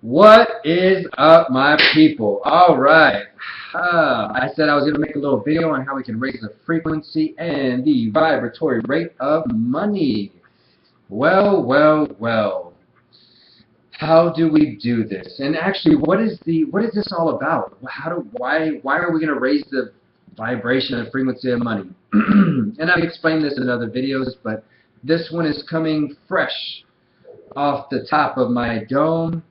What is up, my people? All right. I said I was going to make a little video on how we can raise the frequency and the vibratory rate of money. Well. How do we do this? And actually, what is this all about? Why are we going to raise the vibration and frequency of money? And I've explained this in other videos, but this one is coming fresh off the top of my dome.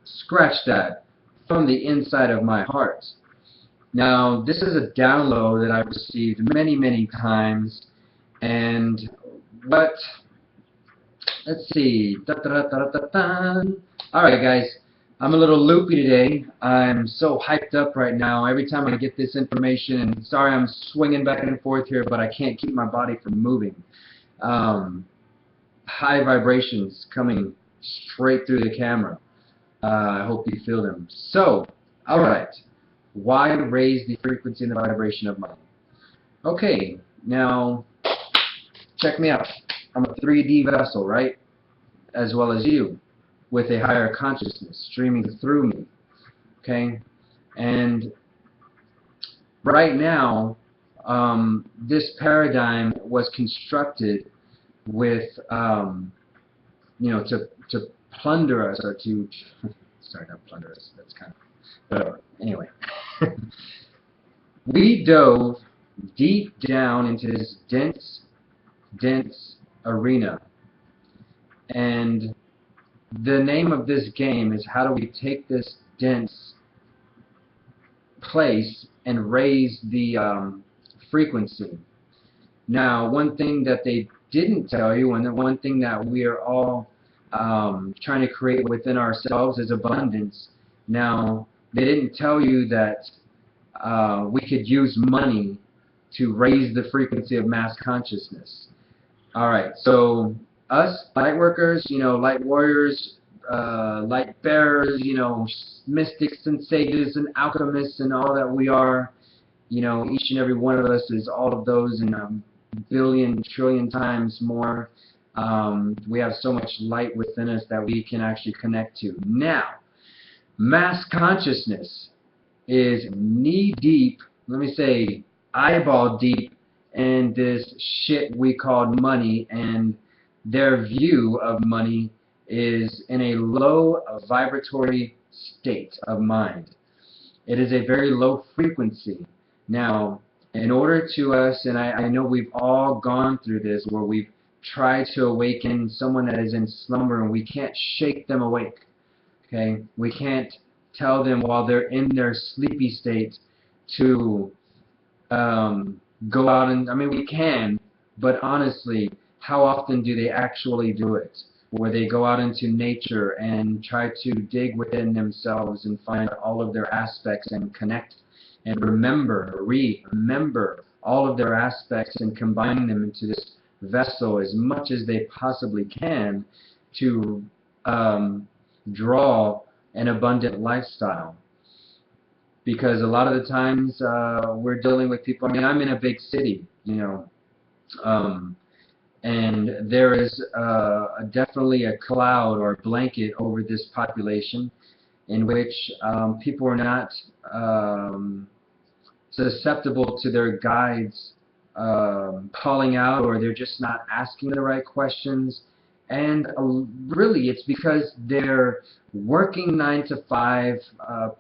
Scratch that, from the inside of my heart. Now, this is a download that I've received many times, and what, let's see, alright guys, I'm a little loopy today. I'm so hyped up right now every time I get this information, and sorry I'm swinging back and forth here, but I can't keep my body from moving. High vibrations coming straight through the camera. I hope you feel them. So, alright, why raise the frequency and the vibration of money? Okay, now, check me out. I'm a 3D vessel, right? As well as you, with a higher consciousness streaming through me. Okay? And right now, this paradigm was constructed with, to plunder us, or to, sorry, not plunder us, that's kind of, whatever. Anyway, we dove deep down into this dense arena, and the name of this game is how do we take this dense place and raise the frequency. Now, one thing that they didn't tell you, and the one thing that we are all trying to create within ourselves, is abundance. Now, they didn't tell you that we could use money to raise the frequency of mass consciousness. Alright, so us light workers, light warriors, light bearers, mystics and sages and alchemists and all that we are, each and every one of us is all of those and a billion, trillion times more. We have so much light within us that we can actually connect to. Now, mass consciousness is knee deep, let me say eyeball deep, in this shit we called money, and their view of money is in a low vibratory state of mind. It is a very low frequency. Now, in order to us, and I know we've all gone through this, where we've tried to awaken someone that is in slumber and we can't shake them awake. Okay? We can't tell them while they're in their sleepy state to go out and, we can, but honestly, how often do they actually do it? Where they go out into nature and try to dig within themselves and find all of their aspects and connect and remember all of their aspects and combine them into this vessel as much as they possibly can to draw an abundant lifestyle. Because a lot of the times we're dealing with people, I'm in a big city, and there is definitely a cloud or blanket over this population in which people are not susceptible to their guides calling out, or they're just not asking the right questions. And really, it's because they're working 9 to 5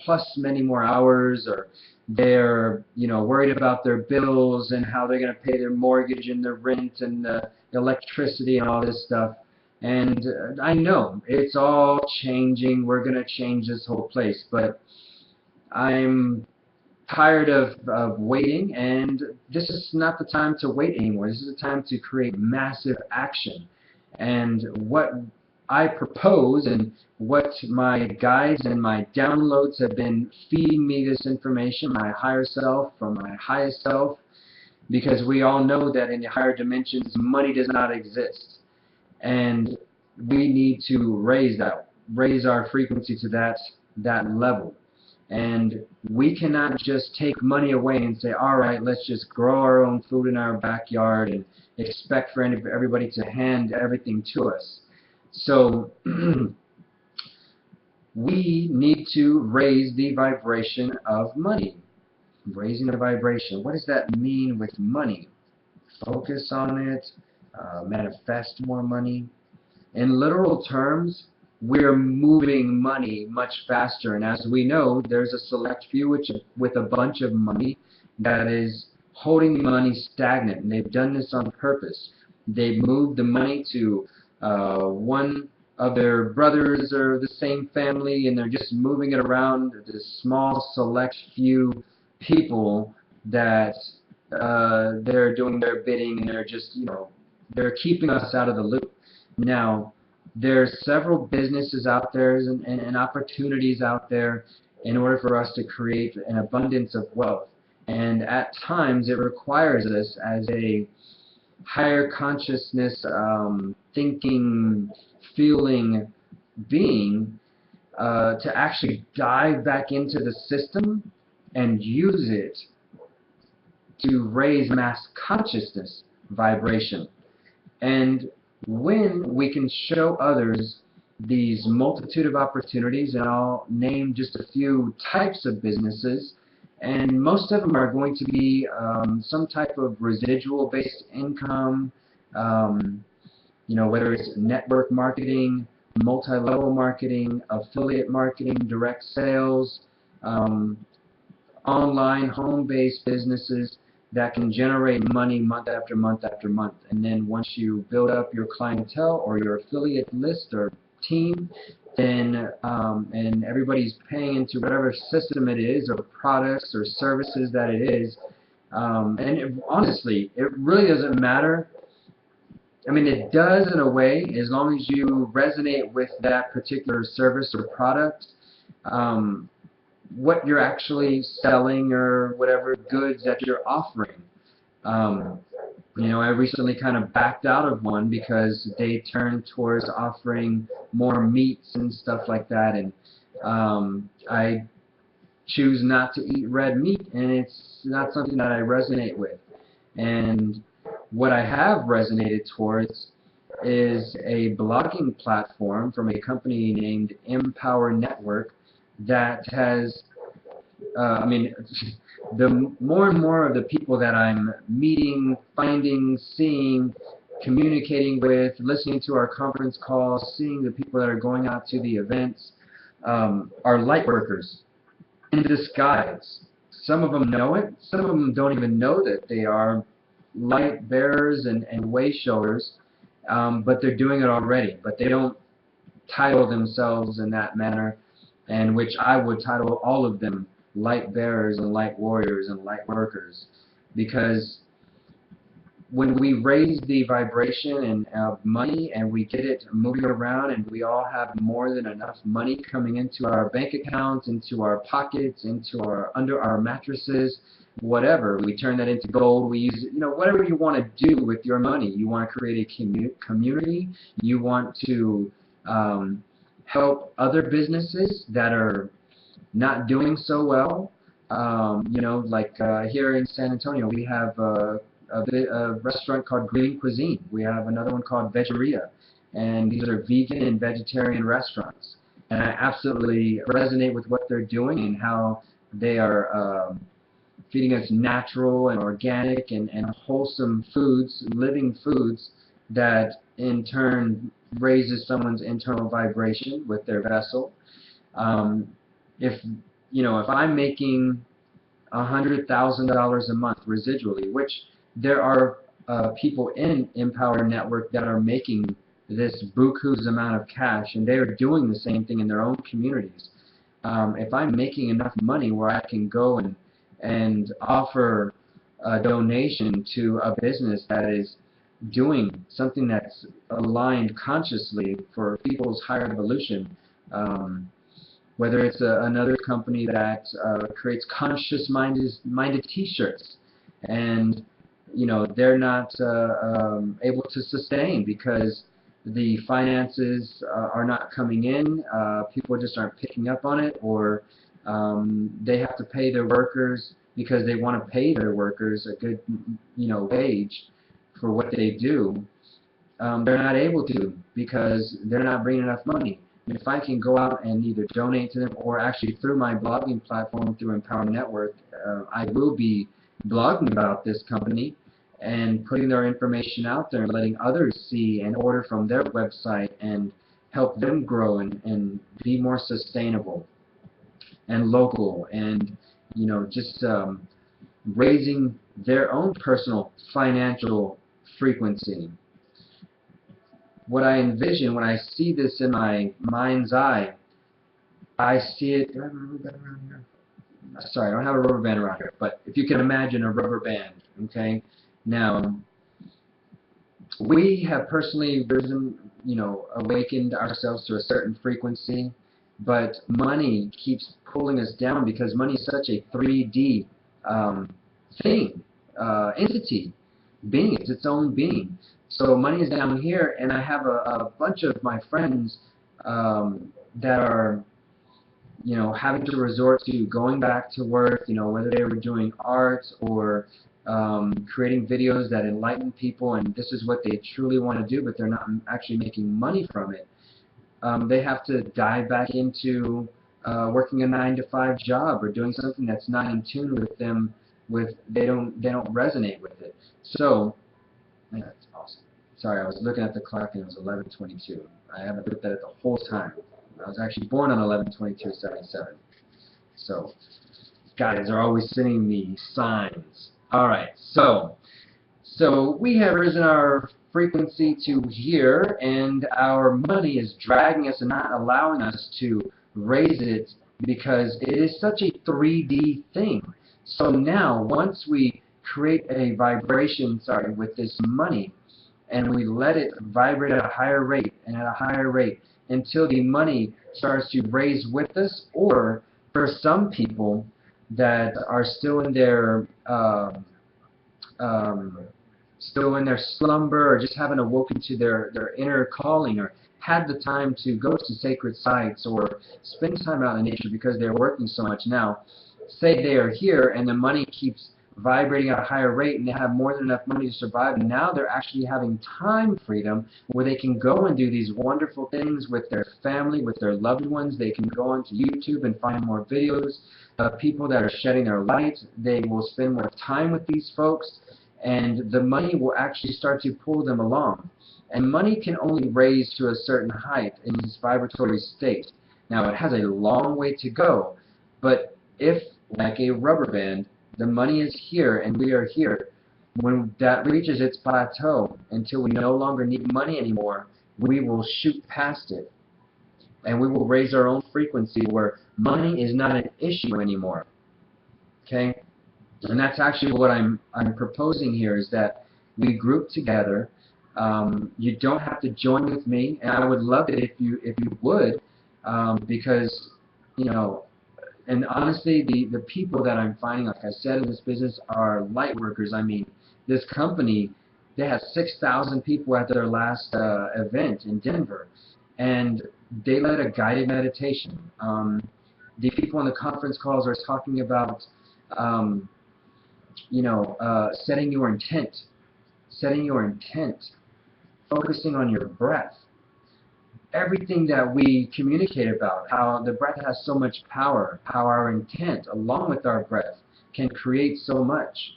plus many more hours, or they're worried about their bills and how they're going to pay their mortgage and their rent and the electricity and all this stuff. And I know it's all changing. We're going to change this whole place, but I'm tired of waiting, and this is not the time to wait anymore. This is the time to create massive action. And what I propose, and what my guides and my downloads have been feeding me this information, my higher self from my highest self, because we all know that in the higher dimensions money does not exist, and we need to raise our frequency to that level. And we cannot just take money away and say, alright, let's just grow our own food in our backyard and expect for everybody to hand everything to us. So we need to raise the vibration of money. Raising the vibration. What does that mean with money? Focus on it, manifest more money. In literal terms, we're moving money much faster, and as we know, there's a select few with a bunch of money that is holding money stagnant, and they've done this on purpose. They've moved the money to one of their brothers or the same family, and they're just moving it around this small select few people that they're doing their bidding, and they're just, they're keeping us out of the loop. Now, there's several businesses out there and opportunities out there in order for us to create an abundance of wealth. And at times it requires us as a higher consciousness thinking, feeling being to actually dive back into the system and use it to raise mass consciousness vibration. And when we can show others these multitude of opportunities, and I'll name just a few types of businesses, and most of them are going to be some type of residual based income, whether it's network marketing, multi-level marketing, affiliate marketing, direct sales, online home-based businesses that can generate money month after month after month. And then once you build up your clientele or your affiliate list or team, then and everybody's paying into whatever system it is or products or services that it is. Honestly, it really doesn't matter. I mean, it does in a way, as long as you resonate with that particular service or product. What you're actually selling or whatever goods that you're offering. I recently kind of backed out of one because they turned towards offering more meats and stuff like that, and I choose not to eat red meat, and it's not something that I resonate with. And what I have resonated towards is a blogging platform from a company named Empower Network that has, the more and more of the people that I'm meeting, finding, seeing, communicating with, listening to our conference calls, seeing the people that are going out to the events, are light workers in disguise. Some of them know it. Some of them don't even know that they are light bearers and way showers, but they're doing it already. But they don't title themselves in that manner, and which I would title all of them light bearers and light warriors and light workers, because when we raise the vibration of money and we get it moving around and we all have more than enough money coming into our bank accounts, into our pockets, under our mattresses, whatever, we turn that into gold. We use whatever you want to do with your money. You want to create a community. You want to help other businesses that are not doing so well. Like here in San Antonio, we have a restaurant called Green Cuisine. We have another one called Vegeria, and these are vegan and vegetarian restaurants. And I absolutely resonate with what they're doing and how they are feeding us natural and organic and wholesome foods, living foods, that in turn raises someone's internal vibration with their vessel. If I'm making $100,000 a month residually, which there are people in Empower Network that are making this buku's amount of cash, and they are doing the same thing in their own communities. If I'm making enough money where I can go and offer a donation to a business that is doing something that's aligned consciously for people's higher evolution, whether it's another company that creates conscious-minded T-shirts, and they're not able to sustain because the finances are not coming in, people just aren't picking up on it, or they have to pay their workers because they want to pay their workers a good wage for what they do. They're not able to because they're not bringing enough money. if I can go out and either donate to them or actually through my blogging platform through Empower Network, I will be blogging about this company and putting their information out there and letting others see and order from their website and help them grow and be more sustainable and local, and just raising their own personal financial frequency. What I envision when I see this in my mind's eye, I see it. Do I have a rubber band around here? Sorry, I don't have a rubber band around here, but if you can imagine a rubber band, okay? Now, we have personally risen, awakened ourselves to a certain frequency, but money keeps pulling us down because money is such a 3D thing, entity, being. It's its own being. So money is down here, and I have a bunch of my friends that are, having to resort to going back to work, whether they were doing art or creating videos that enlighten people, and this is what they truly want to do, but they're not actually making money from it. They have to dive back into working a 9-to-5 job or doing something that's not in tune with them. They don't resonate with it. So, yeah, that's awesome. Sorry, I was looking at the clock and it was 11:22. I haven't looked at it the whole time. I was actually born on 11/22/77. So, guys are always sending me signs. All right, so we have risen our frequency to here, and our money is dragging us and not allowing us to raise it because it is such a 3D thing. So now, once we create a vibration, with this money, and we let it vibrate at a higher rate and at a higher rate until the money starts to raise with us, or for some people that are still in their slumber, or just haven't awoken to their inner calling, or had the time to go to sacred sites or spend time out in nature because they're working so much now. Say they are here and the money keeps vibrating at a higher rate and they have more than enough money to survive, and now they're actually having time freedom where they can go and do these wonderful things with their family, with their loved ones. They can go onto YouTube and find more videos of people that are shedding their light. They will spend more time with these folks, and the money will actually start to pull them along. And money can only raise to a certain height in this vibratory state. Now, it has a long way to go, but if, like a rubber band, the money is here and we are here, when that reaches its plateau, until we no longer need money anymore, we will shoot past it. And we will raise our own frequency where money is not an issue anymore. Okay? And that's actually what I'm proposing here, is that we group together. You don't have to join with me, and I would love it if you would, because and honestly, the people that I'm finding, like I said, in this business are light workers. I mean, this company, they had 6,000 people at their last event in Denver, and they led a guided meditation. The people on the conference calls are talking about setting your intent, focusing on your breath. Everything that we communicate about, how the breath has so much power, how our intent, along with our breath, can create so much.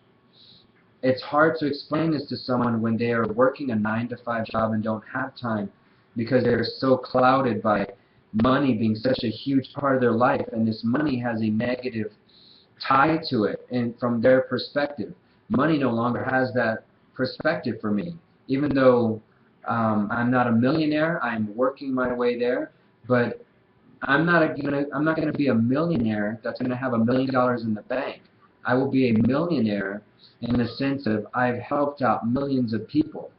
It's hard to explain this to someone when they are working a 9-to-5 job and don't have time, because they're so clouded by money being such a huge part of their life, and this money has a negative tie to it, and from their perspective. Money no longer has that perspective for me, even though I'm not a millionaire. I'm working my way there, but I'm not gonna be a millionaire that's gonna have $1 million in the bank. I will be a millionaire in the sense of I've helped out millions of people,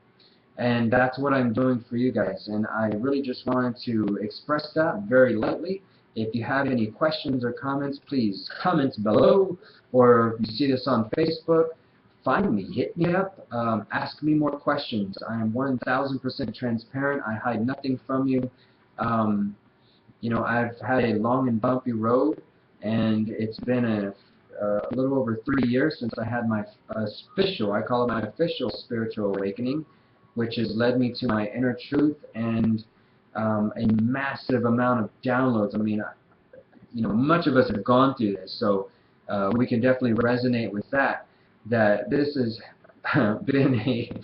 and that's what I'm doing for you guys. And I really just wanted to express that very lightly. If you have any questions or comments, please comment below, or if you see this on Facebook, find me, hit me up, ask me more questions. I am 1,000% transparent. I hide nothing from you. I've had a long and bumpy road, and it's been a little over 3 years since I had my I call it my official spiritual awakening, which has led me to my inner truth and a massive amount of downloads. I mean, much of us have gone through this, so we can definitely resonate with that. That this has been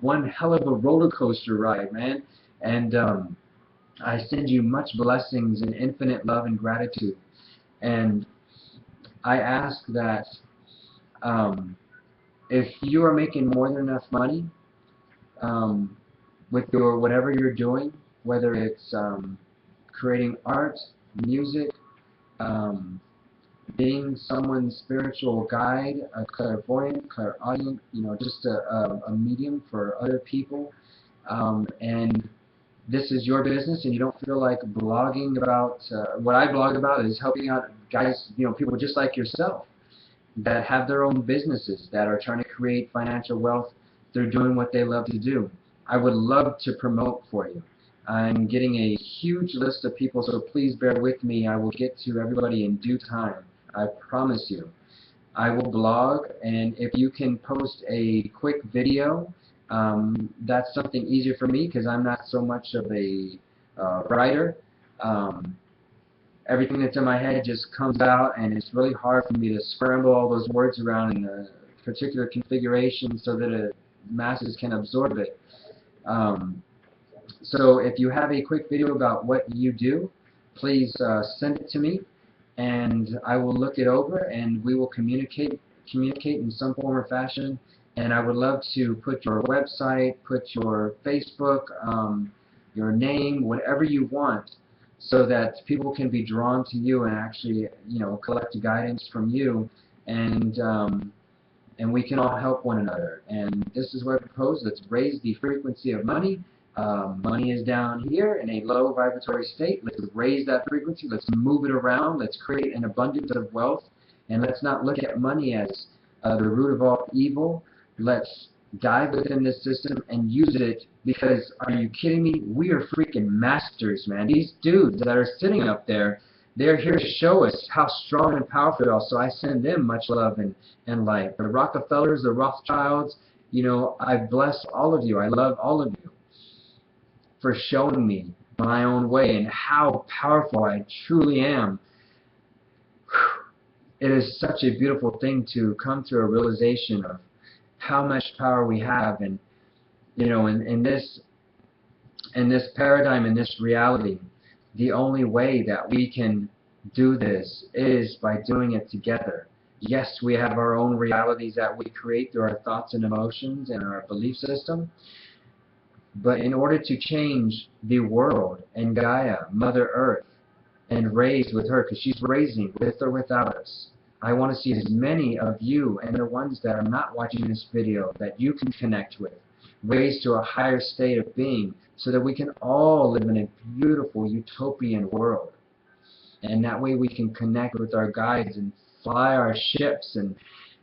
one hell of a roller coaster ride, man. And I send you much blessings and infinite love and gratitude. And I ask that if you are making more than enough money with your whatever you're doing, whether it's creating art, music, being someone's spiritual guide, a clairvoyant, clairaudient, just a medium for other people, and this is your business and you don't feel like blogging about, what I blog about is helping out guys, people just like yourself that have their own businesses that are trying to create financial wealth through doing what they love to do. I would love to promote for you. I'm getting a huge list of people, so please bear with me. I will get to everybody in due time. I promise you. I will blog, and if you can post a quick video, that's something easier for me because I'm not so much of a writer. Everything that's in my head just comes out, and it's really hard for me to scramble all those words around in a particular configuration so that masses can absorb it. So if you have a quick video about what you do, please send it to me, and I will look it over, and we will communicate in some form or fashion. And I would love to put your website, put your Facebook, your name, whatever you want, so that people can be drawn to you and actually, collect guidance from you, and we can all help one another. And this is what I propose. Let's raise the frequency of money. Money is down here in a low vibratory state. Let's raise that frequency. Let's move it around. Let's create an abundance of wealth. And let's not look at money as the root of all evil. Let's dive within this system and use it, because are you kidding me? We are freaking masters, man. These dudes that are sitting up there, they're here to show us how strong and powerful they are. So I send them much love and light. The Rockefellers, the Rothschilds, I bless all of you. I love all of you for showing me my own way and how powerful I truly am. It is such a beautiful thing to come to a realization of how much power we have, and in this paradigm, in this reality, the only way that we can do this is by doing it together. Yes, we have our own realities that we create through our thoughts and emotions and our belief system, but in order to change the world and Gaia, Mother Earth, and raise with her, because she's raising with or without us, I want to see as many of you and the ones that are not watching this video that you can connect with, raised to a higher state of being, so that we can all live in a beautiful utopian world. And that way we can connect with our guides and fly our ships and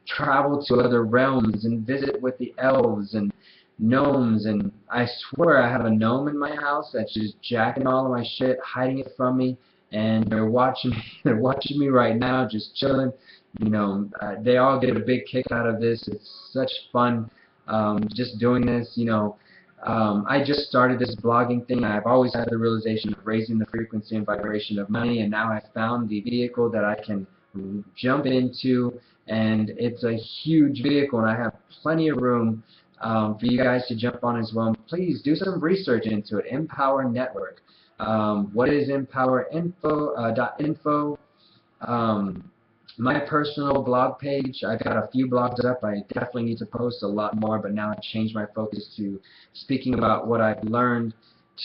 travel to other realms and visit with the elves and gnomes. And I swear I have a gnome in my house that's just jacking all of my shit, hiding it from me. And they're watching me. They're watching me right now, just chilling. They all get a big kick out of this. It's such fun, just doing this. I just started this blogging thing. I've always had the realization of raising the frequency and vibration of money, and now I've found the vehicle that I can jump into, and it's a huge vehicle, and I have plenty of room for you guys to jump on as well. Please do some research into it. Empower Network. What is empower.info? My personal blog page, I've got a few blogs up. I definitely need to post a lot more, but now I've changed my focus to speaking about what I've learned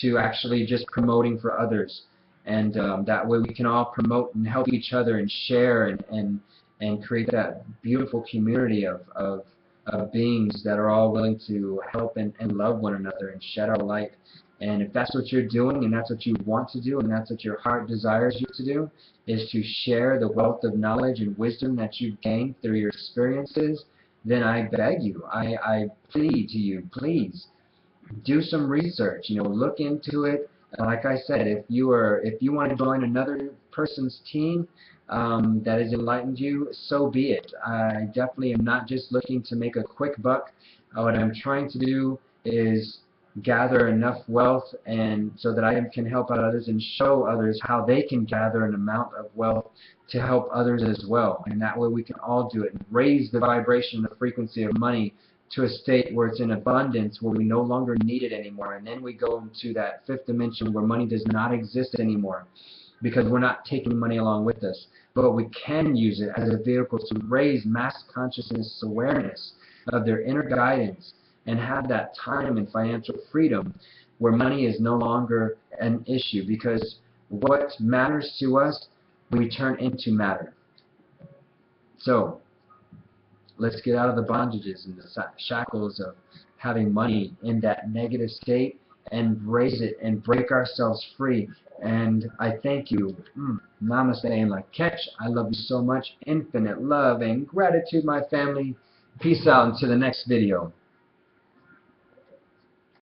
to actually just promoting for others. And that way we can all promote and help each other and share and create that beautiful community of beings that are all willing to help and love one another and shed our light. And if that's what you're doing, and that's what you want to do, and that's what your heart desires you to do, is to share the wealth of knowledge and wisdom that you've gained through your experiences, then I beg you, I plead to you, please do some research. Look into it. Like I said, if you want to join another person's team that has enlightened you, so be it. I definitely am not just looking to make a quick buck. What I'm trying to do is gather enough wealth, and so that I can help out others and show others how they can gather an amount of wealth to help others as well. And that way we can all do it and raise the vibration, the frequency of money to a state where it's in abundance, where we no longer need it anymore. And then we go into that fifth dimension where money does not exist anymore, because we're not taking money along with us. But we can use it as a vehicle to raise mass consciousness awareness of their inner guidance and have that time and financial freedom where money is no longer an issue, because what matters to us, we turn into matter. So let's get out of the bondages and the shackles of having money in that negative state and raise it and break ourselves free. And I thank you. Namaste In Lak. I love you so much. Infinite love and gratitude, my family. Peace out until the next video.